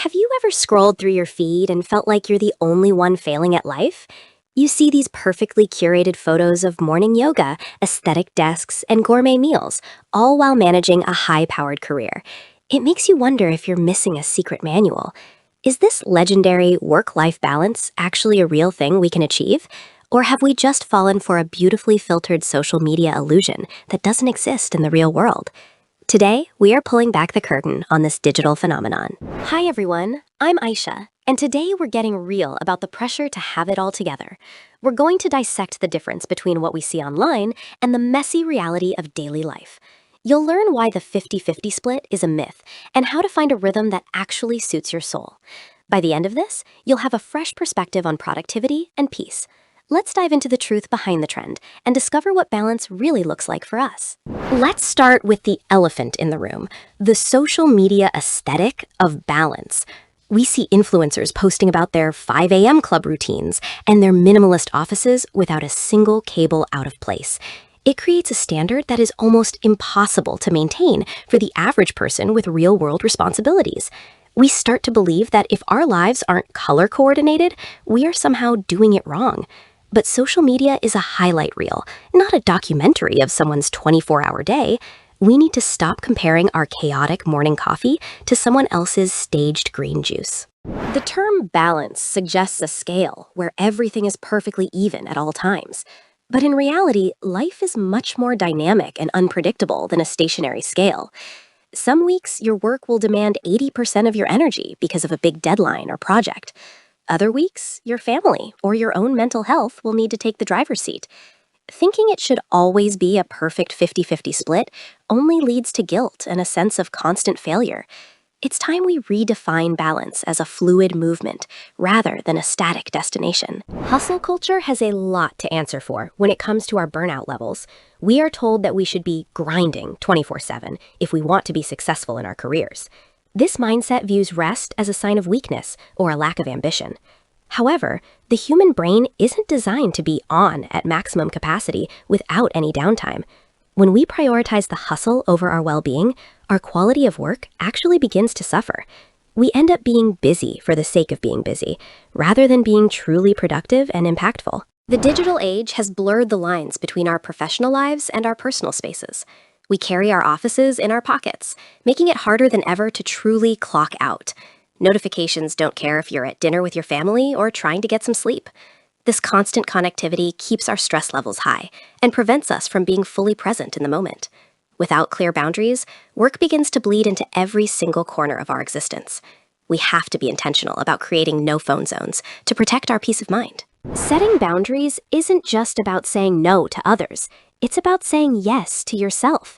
Have you ever scrolled through your feed and felt like you're the only one failing at life? You see these perfectly curated photos of morning yoga, aesthetic desks, and gourmet meals, all while managing a high-powered career. It makes you wonder if you're missing a secret manual. Is this legendary work-life balance actually a real thing we can achieve? Or have we just fallen for a beautifully filtered social media illusion that doesn't exist in the real world? Today, we are pulling back the curtain on this digital phenomenon. Hi everyone, I'm Aisha, and today we're getting real about the pressure to have it all together. We're going to dissect the difference between what we see online and the messy reality of daily life. You'll learn why the 50-50 split is a myth and how to find a rhythm that actually suits your soul. By the end of this, you'll have a fresh perspective on productivity and peace. Let's dive into the truth behind the trend and discover what balance really looks like for us. Let's start with the elephant in the room, the social media aesthetic of balance. We see influencers posting about their 5 a.m. club routines and their minimalist offices without a single cable out of place. It creates a standard that is almost impossible to maintain for the average person with real-world responsibilities. We start to believe that if our lives aren't color coordinated, we are somehow doing it wrong. But social media is a highlight reel, not a documentary of someone's 24-hour day. We need to stop comparing our chaotic morning coffee to someone else's staged green juice. The term balance suggests a scale where everything is perfectly even at all times. But in reality, life is much more dynamic and unpredictable than a stationary scale. Some weeks, your work will demand 80% of your energy because of a big deadline or project. Other weeks, your family or your own mental health will need to take the driver's seat. Thinking it should always be a perfect 50-50 split only leads to guilt and a sense of constant failure. It's time we redefine balance as a fluid movement rather than a static destination. Hustle culture has a lot to answer for when it comes to our burnout levels. We are told that we should be grinding 24/7 if we want to be successful in our careers. This mindset views rest as a sign of weakness or a lack of ambition. However, the human brain isn't designed to be on at maximum capacity without any downtime. When we prioritize the hustle over our well-being, our quality of work actually begins to suffer. We end up being busy for the sake of being busy, rather than being truly productive and impactful. The digital age has blurred the lines between our professional lives and our personal spaces. We carry our offices in our pockets, making it harder than ever to truly clock out. Notifications don't care if you're at dinner with your family or trying to get some sleep. This constant connectivity keeps our stress levels high and prevents us from being fully present in the moment. Without clear boundaries, work begins to bleed into every single corner of our existence. We have to be intentional about creating no-phone zones to protect our peace of mind. Setting boundaries isn't just about saying no to others. It's about saying yes to yourself.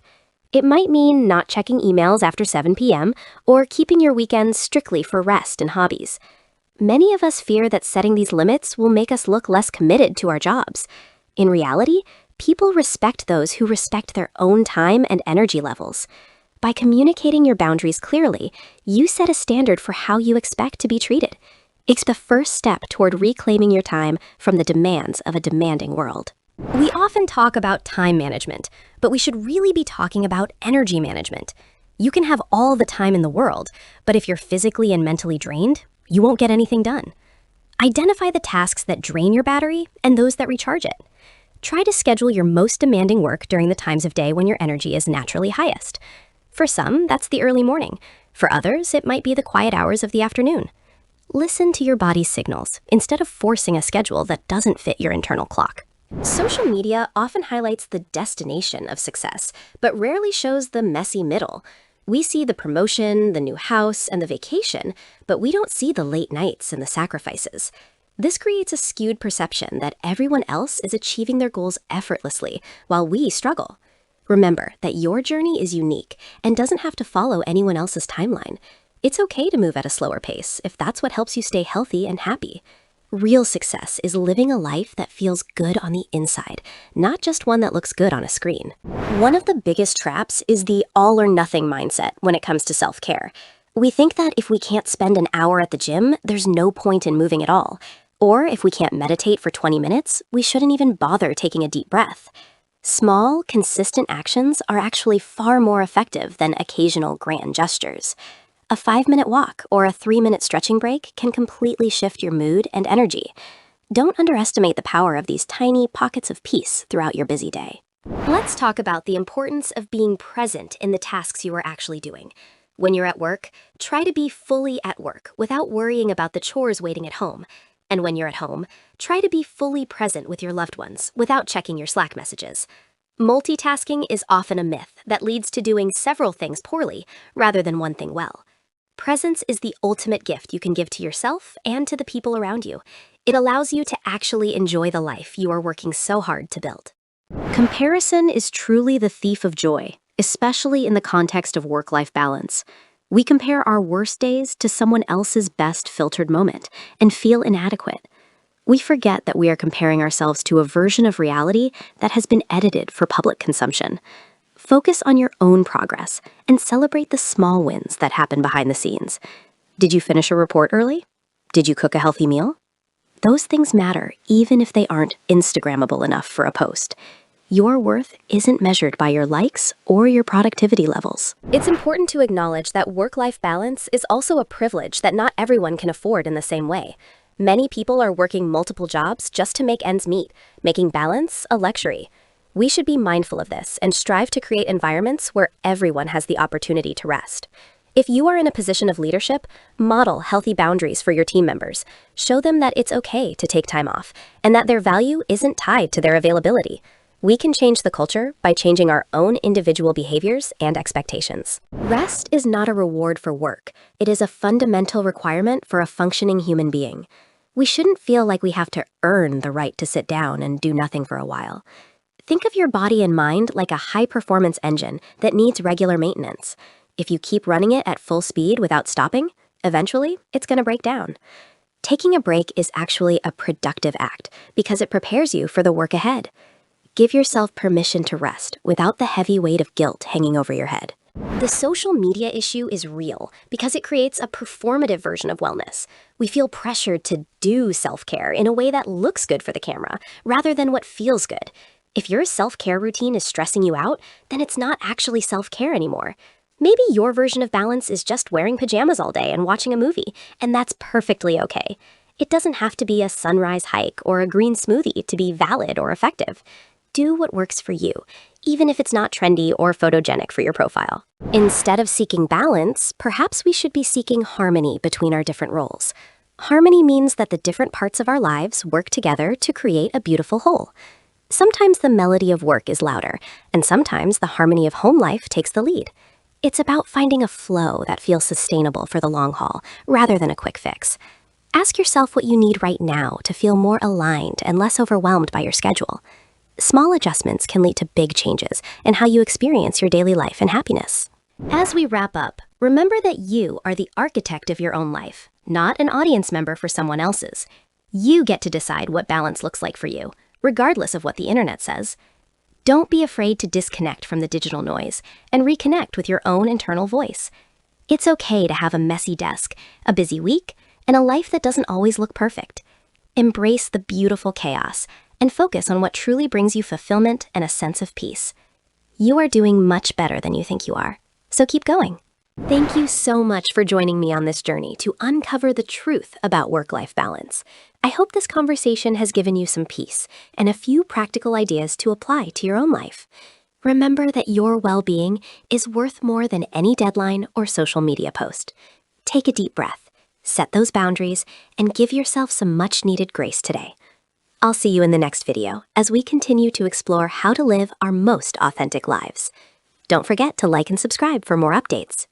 It might mean not checking emails after 7 p.m. or keeping your weekends strictly for rest and hobbies. Many of us fear that setting these limits will make us look less committed to our jobs. In reality, people respect those who respect their own time and energy levels. By communicating your boundaries clearly, you set a standard for how you expect to be treated. It's the first step toward reclaiming your time from the demands of a demanding world. We often talk about time management, but we should really be talking about energy management. You can have all the time in the world, but if you're physically and mentally drained, you won't get anything done. Identify the tasks that drain your battery and those that recharge it. Try to schedule your most demanding work during the times of day when your energy is naturally highest. For some, that's the early morning. For others, it might be the quiet hours of the afternoon. Listen to your body's signals instead of forcing a schedule that doesn't fit your internal clock. Social media often highlights the destination of success, but rarely shows the messy middle. We see the promotion, the new house, and the vacation, but we don't see the late nights and the sacrifices. This creates a skewed perception that everyone else is achieving their goals effortlessly, while we struggle. Remember that your journey is unique and doesn't have to follow anyone else's timeline. It's okay to move at a slower pace if that's what helps you stay healthy and happy. Real success is living a life that feels good on the inside, not just one that looks good on a screen. One of the biggest traps is the all-or-nothing mindset when it comes to self-care. We think that if we can't spend an hour at the gym, there's no point in moving at all. Or if we can't meditate for 20 minutes, we shouldn't even bother taking a deep breath. Small, consistent actions are actually far more effective than occasional grand gestures. A 5-minute walk or a 3-minute stretching break can completely shift your mood and energy. Don't underestimate the power of these tiny pockets of peace throughout your busy day. Let's talk about the importance of being present in the tasks you are actually doing. When you're at work, try to be fully at work without worrying about the chores waiting at home. And when you're at home, try to be fully present with your loved ones without checking your Slack messages. Multitasking is often a myth that leads to doing several things poorly rather than one thing well. Presence is the ultimate gift you can give to yourself and to the people around you. It allows you to actually enjoy the life you are working so hard to build. Comparison is truly the thief of joy, especially in the context of work-life balance. We compare our worst days to someone else's best filtered moment and feel inadequate. We forget that we are comparing ourselves to a version of reality that has been edited for public consumption. Focus on your own progress and celebrate the small wins that happen behind the scenes. Did you finish a report early? Did you cook a healthy meal? Those things matter even if they aren't Instagrammable enough for a post. Your worth isn't measured by your likes or your productivity levels. It's important to acknowledge that work-life balance is also a privilege that not everyone can afford in the same way. Many people are working multiple jobs just to make ends meet, making balance a luxury. We should be mindful of this and strive to create environments where everyone has the opportunity to rest. If you are in a position of leadership, model healthy boundaries for your team members. Show them that it's okay to take time off and that their value isn't tied to their availability. We can change the culture by changing our own individual behaviors and expectations. Rest is not a reward for work. It is a fundamental requirement for a functioning human being. We shouldn't feel like we have to earn the right to sit down and do nothing for a while. Think of your body and mind like a high-performance engine that needs regular maintenance. If you keep running it at full speed without stopping, eventually it's going to break down. Taking a break is actually a productive act because it prepares you for the work ahead. Give yourself permission to rest without the heavy weight of guilt hanging over your head. The social media issue is real because it creates a performative version of wellness. We feel pressured to do self-care in a way that looks good for the camera rather than what feels good. If your self-care routine is stressing you out, then it's not actually self-care anymore. Maybe your version of balance is just wearing pajamas all day and watching a movie, and that's perfectly okay. It doesn't have to be a sunrise hike or a green smoothie to be valid or effective. Do what works for you, even if it's not trendy or photogenic for your profile. Instead of seeking balance, perhaps we should be seeking harmony between our different roles. Harmony means that the different parts of our lives work together to create a beautiful whole. Sometimes the melody of work is louder, and sometimes the harmony of home life takes the lead. It's about finding a flow that feels sustainable for the long haul, rather than a quick fix. Ask yourself what you need right now to feel more aligned and less overwhelmed by your schedule. Small adjustments can lead to big changes in how you experience your daily life and happiness. As we wrap up, remember that you are the architect of your own life, not an audience member for someone else's. You get to decide what balance looks like for you, regardless of what the internet says. Don't be afraid to disconnect from the digital noise and reconnect with your own internal voice. It's okay to have a messy desk, a busy week, and a life that doesn't always look perfect. Embrace the beautiful chaos and focus on what truly brings you fulfillment and a sense of peace. You are doing much better than you think you are, so keep going. Thank you so much for joining me on this journey to uncover the truth about work-life balance. I hope this conversation has given you some peace and a few practical ideas to apply to your own life. Remember that your well-being is worth more than any deadline or social media post. Take a deep breath, set those boundaries, and give yourself some much-needed grace today. I'll see you in the next video as we continue to explore how to live our most authentic lives. Don't forget to like and subscribe for more updates.